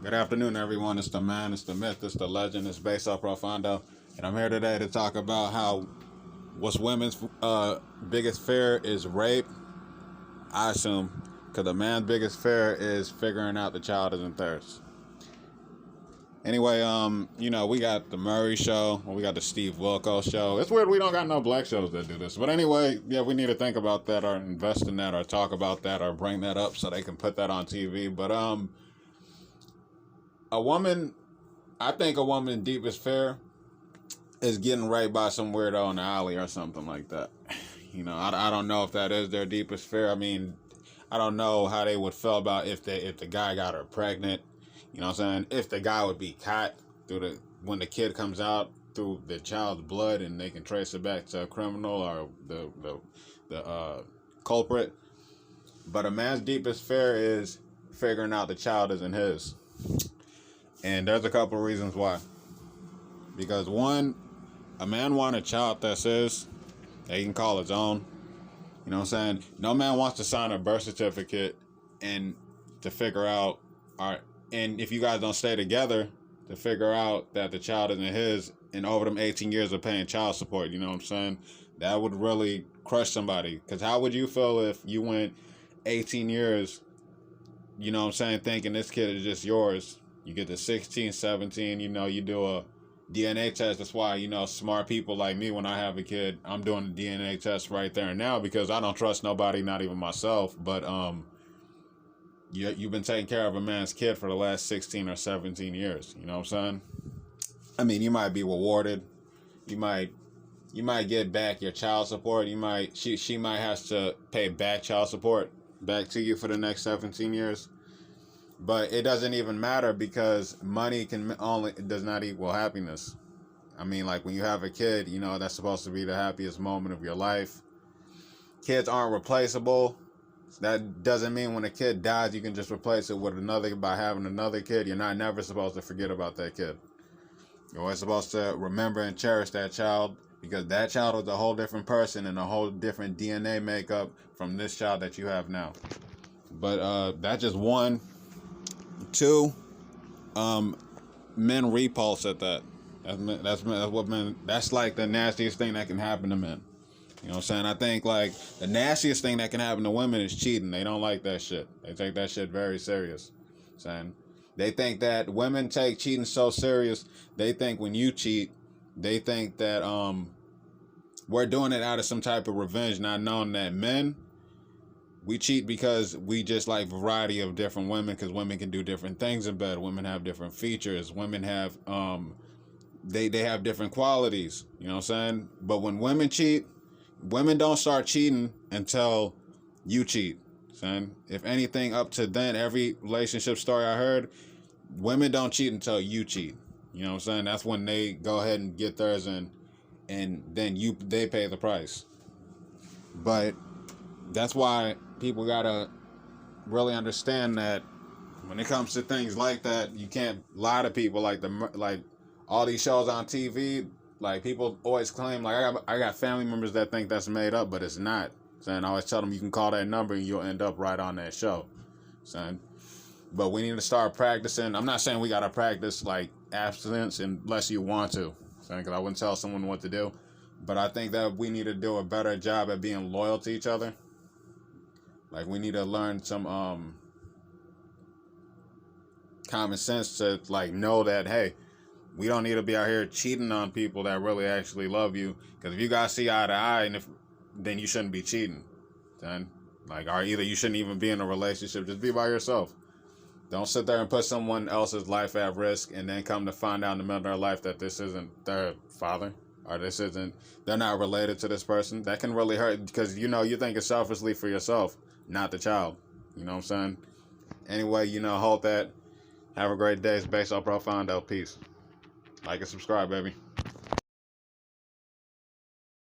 Good afternoon, everyone. It's the man, it's the myth, it's the legend, it's Beso Profundo. And I'm here today to talk about how what's women's biggest fear is rape, I assume, because the man's biggest fear is figuring out the child isn't theirs. Anyway, we got the Murray Show, we got the Steve Wilkos Show. It's weird we don't got no black shows that do this. But anyway, yeah, we need to think about that or invest in that or talk about that or bring that up so they can put that on TV. But, I think a woman's deepest fear is getting raped by some weirdo in the alley or something like that. I don't know if that is their deepest fear. I mean, I don't know how they would feel about if the guy got her pregnant. You know what I'm saying? If the guy would be caught when the kid comes out through the child's blood and they can trace it back to a criminal or the culprit. But a man's deepest fear is figuring out the child isn't his. And there's a couple of reasons why. Because one, a man wants a child that's his, that he can call his own. You know what I'm saying? No man wants to sign a birth certificate and to figure out, and if you guys don't stay together, to figure out that the child isn't his, and over them 18 years of paying child support, you know what I'm saying? That would really crush somebody. Because how would you feel if you went 18 years, you know what I'm saying, thinking this kid is just yours? You get to 16, 17, you do a DNA test. That's why, smart people like me, when I have a kid, I'm doing a DNA test right there and now because I don't trust nobody, not even myself. But you've been taking care of a man's kid for the last 16 or 17 years. You know what I'm saying? I mean, you might be rewarded. You might get back your child support. She might have to pay back child support back to you for the next 17 years. But it doesn't even matter because money does not equal happiness. I mean, like when you have a kid, that's supposed to be the happiest moment of your life. Kids aren't replaceable. That doesn't mean when a kid dies, you can just replace it with another by having another kid. You're not never supposed to forget about that kid. You're always supposed to remember and cherish that child because that child was a whole different person and a whole different DNA makeup from this child that you have now. But that's just one. Two, men repulse at that. That's like the nastiest thing that can happen to men. You know what I'm saying? I think like the nastiest thing that can happen to women is cheating. They don't like that shit. They take that shit very serious. Saying they think that women take cheating so serious. They think when you cheat, they think that we're doing it out of some type of revenge, not knowing that men, we cheat because we just like variety of different women because women can do different things in bed. Women have different features. Women have they have different qualities. You know what I'm saying? But when women cheat, women don't start cheating until you cheat. Son, if anything, up to then, every relationship story I heard, women don't cheat until you cheat. You know what I'm saying? That's when they go ahead and get theirs and then they pay the price. But that's why people gotta really understand that when it comes to things like that, you can't lie to people. Like all these shows on TV, like people always claim like I got family members that think that's made up, but it's not. Saying I always tell them you can call that number and you'll end up right on that show. Saying, but we need to start practicing. I'm not saying we gotta practice like abstinence unless you want to. Saying because I wouldn't tell someone what to do, but I think that we need to do a better job at being loyal to each other. Like we need to learn some common sense to like know that hey, we don't need to be out here cheating on people that really actually love you. Because if you guys see eye to eye, then you shouldn't be cheating. Then or either you shouldn't even be in a relationship. Just be by yourself. Don't sit there and put someone else's life at risk and then come to find out in the middle of their life that this isn't their father. Or they're not related to this person. That can really hurt because you think it's selfishly for yourself, not the child. You know what I'm saying? Anyway, hold that. Have a great day. It's Beso Profundo. Peace. Like and subscribe, baby.